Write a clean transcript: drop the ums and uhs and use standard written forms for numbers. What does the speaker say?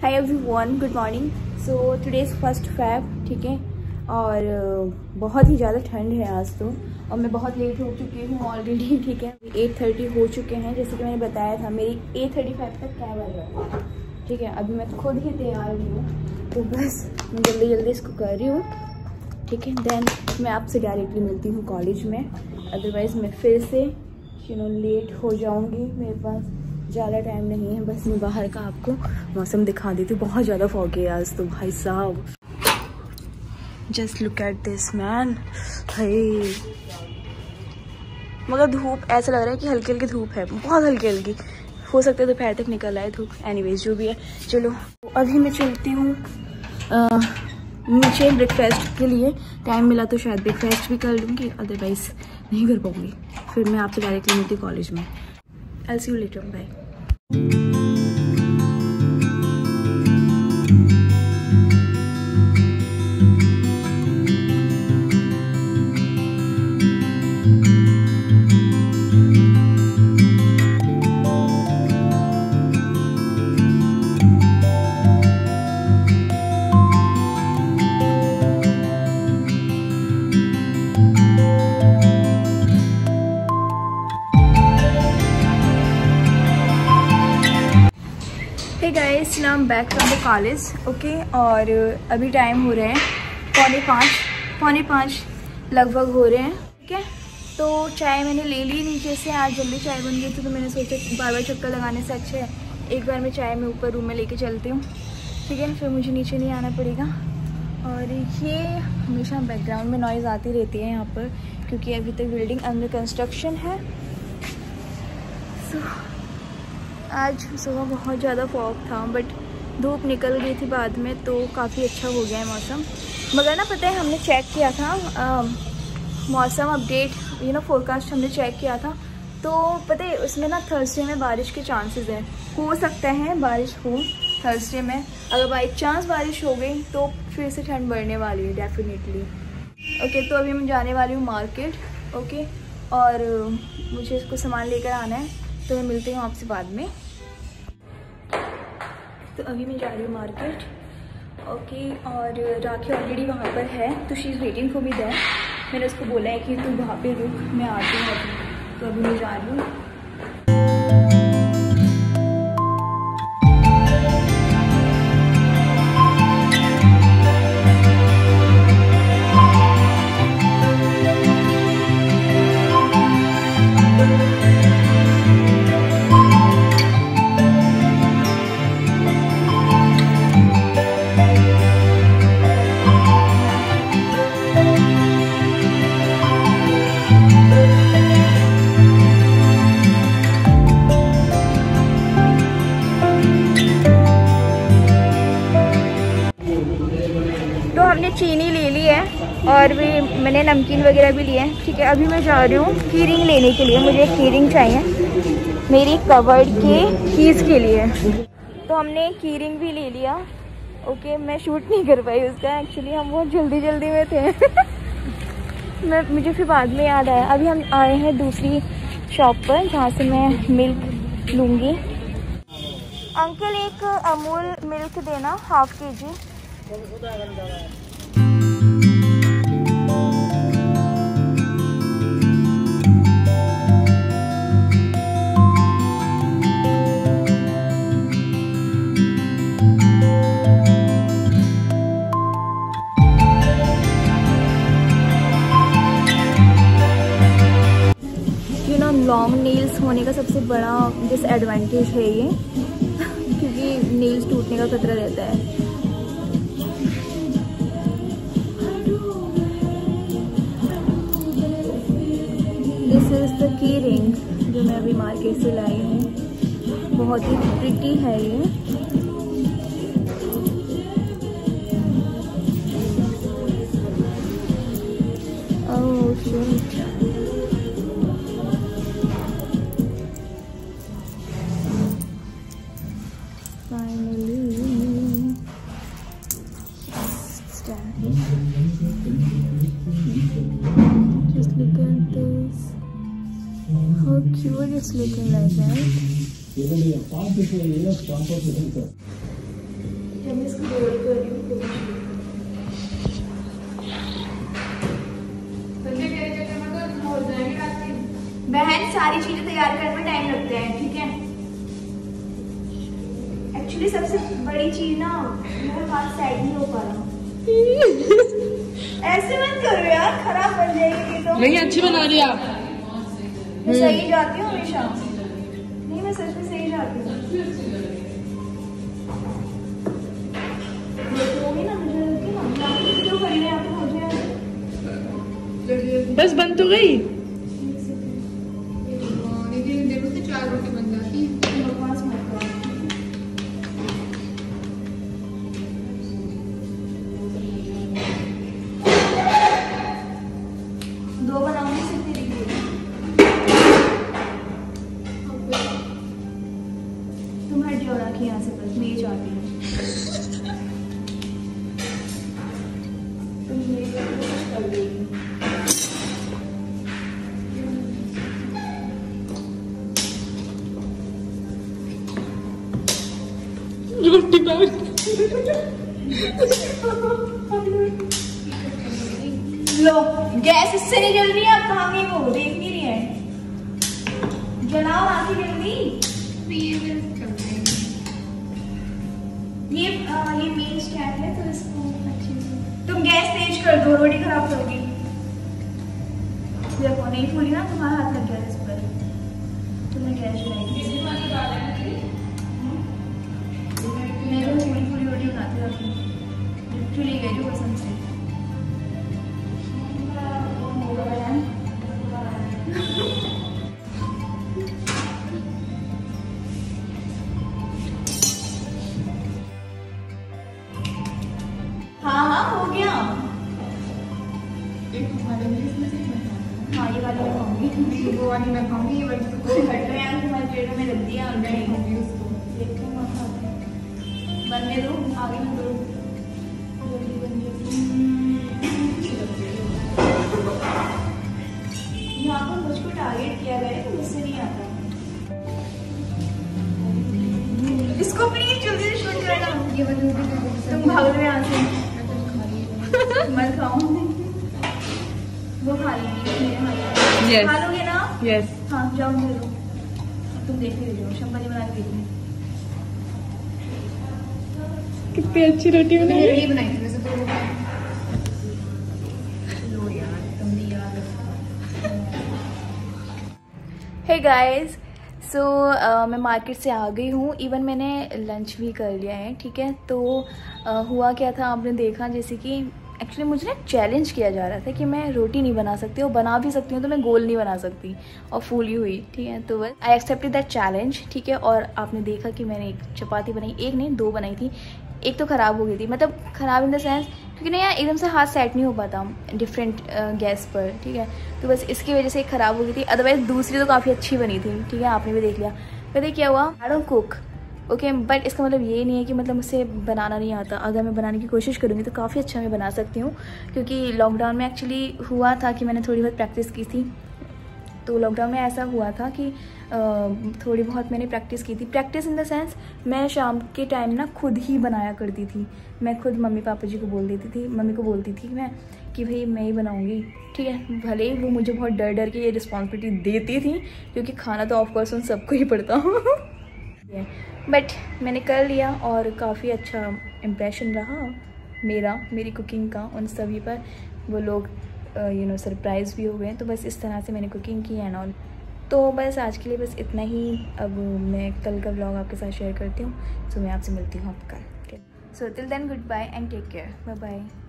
Hi everyone, good morning. So today is 1 Feb, ठीक है। और बहुत ही ज़्यादा ठंड है आज तो, और मैं बहुत लेट हो चुकी हूँ ऑलरेडी, ठीक है। 8:30 हो चुके हैं, जैसे कि मैंने बताया था मेरी 8:35 तक कैब आ जाती है, ठीक है। अभी मैं खुद ही तैयार नहीं हूँ, तो बस मैं जल्दी जल्दी इसको कर रही हूँ, ठीक है। देन मैं आपसे डायरेक्टली मिलती हूँ कॉलेज में, अदरवाइज़ मैं फिर से लेट हो जाऊँगी। मेरे पास ज़्यादा टाइम नहीं है, बस मैं बाहर का आपको मौसम दिखा देती हूँ। बहुत ज़्यादा फॉग है आज तो भाई साहब, just look at this man. हाय, मगर धूप ऐसा लग रहा है कि हल्की हल्की धूप है, बहुत हल्की हल्की, हो सकता है दोपहर तक निकल आए धूप। एनीवेज जो भी है, चलो अभी मैं चलती हूँ नीचे ब्रेकफास्ट के लिए। टाइम मिला तो शायद ब्रेकफास्ट भी कर लूँगी, अदरवाइज नहीं कर पाऊँगी। फिर मैं आपसे डायरेक्टली मिलती हूँ कॉलेज में। I'll see you later, bye. Hey guys, now I am back from the college, okay. और अभी टाइम हो रहे हैं 4:45 लगभग हो रहे हैं, ठीक है। तो चाय मैंने ले ली नीचे से, आज जल्दी चाय बन गई थी, तो मैंने सोचा बार बार चक्कर लगाने से अच्छा है एक बार मैं चाय में ऊपर रूम में लेके चलती हूँ, ठीक है। फिर मुझे नीचे नहीं आना पड़ेगा। और ये हमेशा बैकग्राउंड में नॉइज़ आती रहती है यहाँ पर, क्योंकि अभी तक बिल्डिंग अंडर कंस्ट्रक्शन है। आज सुबह बहुत ज़्यादा फॉग था, बट धूप निकल गई थी बाद में, तो काफ़ी अच्छा हो गया है मौसम। मगर ना पता है, हमने चेक किया था मौसम अपडेट, फोरकास्ट हमने चेक किया था, तो पता है उसमें ना थर्सडे में बारिश के चांसेस हैं। हो सकता है बारिश हो थर्सडे में। अगर बाई चांस बारिश हो गई तो फिर से ठंड बढ़ने वाली है डेफिनेटली, ओके। तो अभी मैं जाने वाली हूँ मार्केट, ओके। और मुझे इसको सामान लेकर आना है, तो मैं मिलती हूँ आपसे बाद में। तो अभी मैं जा रही हूँ मार्केट, ओके। और राखी ऑलरेडी वहाँ पर है, तो she is waiting for me there. मैंने उसको बोला है कि तू वहाँ पे रुक, मैं आती हूँ अभी। तो अभी मैं जा रही हूँ। तो हमने चीनी ले ली है, और भी मैंने नमकीन वगैरह भी लिए हैं, ठीक है। अभी मैं जा रही हूँ की रिंग लेने के लिए। मुझे की रिंग चाहिए मेरी कवर्ड के कीज़ के लिए। तो हमने की रिंग भी ले लिया, ओके। मैं शूट नहीं कर पाई उसका, एक्चुअली हम बहुत जल्दी में थे। मुझे फिर बाद में याद आया। अभी हम आए हैं दूसरी शॉप पर, जहाँ से मैं मिल्क लूँगी। अंकल एक अमूल मिल्क देना, ½ kg। लॉन्ग नेल्स होने का सबसे बड़ा डिसएडवांटेज है ये, क्योंकि नेल्स टूटने का खतरा रहता है। This is the key ring जो मैं अभी मार्केट से लाई हूँ। बहुत ही प्रिटी है ये। Oh shit, just look at this, how cute it's looking like, right? मैं इसको रोल कर रही हूँ। बहन सारी चीजें तैयार करने में टाइम लगता है, ठीक है। एक्चुअली सबसे बड़ी चीज ना मेरा हाथ सेट नहीं हो पा रहा। ऐसे मत करो यार, खराब बन जाएगी तो। नहीं अच्छी बना रही आप। मैं सही जाती हूँ हमेशा। नहीं मैं सच में सही जाती हूँ। देखोगी ना मुझे लगती ना क्यों कर रहे हैं आप मुझे। बस बन तो गई। देखो तो 4 रोटी बन जाती है। बकवास मत करो। दो बनाऊंगी सिर्फ तेरे लिए। तुम हट जाओ राखी यहाँ से, बस मैं ये चाहती हूँ। तुम मेरी कोशिश कर देगी। रोटी बाहर। लो गैस इससे नहीं जल रही है, आप कहाँ गई वो देख नहीं रही है। जलाओ आके जल्दी। ये मेन स्टैंड है तो इसको अच्छे से तुम गैस तेज कर दो, रोटी खराब करोगी। देखो नहीं फूली ना, तुम्हारा हाथ लग गया इस पर। तुम्हें गैस लगाएगी। मैं तो पूरी पूरी रोटी बनाती रहती हूँ, चुली गई जो कसम से। हाँ हाँ हो गया। हाँ ये वाली मैं खाऊंगी, वो वाली मैं खाऊंगी, ये वाली तो कोई हट रहे हैं तुम्हारे पेट में रख दिया ऑलरेडी। खाऊंगी उसको। बनने दो, आगे में दो जल्दी बन जाएगी। यहाँ पर मुझको टारगेट किया गया है, मुझसे नहीं आता। इसको प्लीज जल्दी से शूट करना। ये वाली रोटी तुम भाग रहे हो यहाँ से। मत खाओ, वो खा लेंगे मेरे हाथ। Yes. खा लोगे ना? यस। हाँ जाओ मुझे दो। तुम देख रहे हो शंपा जी बना के देखी। कितनी अच्छी रोटी बनाई। ये बनाई थी वैसे तो। लो यार तुम भी याद रखो। हे गाइस, सो मैं मार्केट से आ गई हूँ। इवन मैंने लंच भी कर लिया है, ठीक है। तो हुआ क्या था आपने देखा, जैसे कि एक्चुअली मुझे ना चैलेंज किया जा रहा था कि मैं रोटी नहीं बना सकती और बना भी सकती हूँ तो मैं गोल नहीं बना सकती और फूली हुई, ठीक है। तो बस आई एक्सेप्टेड दैट चैलेंज, ठीक है। और आपने देखा कि मैंने एक चपाती बनाई, एक नहीं 2 बनाई थी। एक तो ख़राब हो गई थी, मतलब ख़राब इन द सेंस क्योंकि ना यार एकदम से हाथ सेट नहीं हो पाता डिफरेंट गैस पर, ठीक है। तो बस इसकी वजह से ख़राब हो गई थी। अदरवाइज़ दूसरी तो काफ़ी अच्छी बनी थी, ठीक है, आपने भी देख लिया। पता क्या हुआ, I don't cook, okay, but इसका मतलब ये नहीं है कि मतलब मुझसे बनाना नहीं आता। अगर मैं बनाने की कोशिश करूँगी तो काफ़ी अच्छा मैं बना सकती हूँ, क्योंकि लॉकडाउन में एक्चुअली हुआ था कि मैंने थोड़ी बहुत प्रैक्टिस की थी। तो लॉकडाउन में ऐसा हुआ था कि थोड़ी बहुत मैंने प्रैक्टिस की थी। प्रैक्टिस इन द सेंस मैं शाम के टाइम ना खुद ही बनाया करती थी। मैं खुद मम्मी पापा जी को बोल देती थी, मम्मी को बोलती थी मैं कि भाई मैं ही बनाऊंगी, ठीक है। भले ही वो मुझे बहुत डर डर के ये रिस्पॉन्सिबिलिटी देती थी, क्योंकि खाना तो ऑफकोर्स उन सबको ही पड़ता बट मैंने कर लिया और काफ़ी अच्छा इम्प्रेशन रहा मेरी कुकिंग का उन सभी पर। वो लोग सरप्राइज़ भी हो गए। तो बस इस तरह से मैंने कुकिंग की एंड ऑल। तो बस आज के लिए बस इतना ही। अब मैं कल का व्लॉग आपके साथ शेयर करती हूँ। सो मैं आपसे मिलती हूँ आपका। So till then goodbye and take care, bye bye.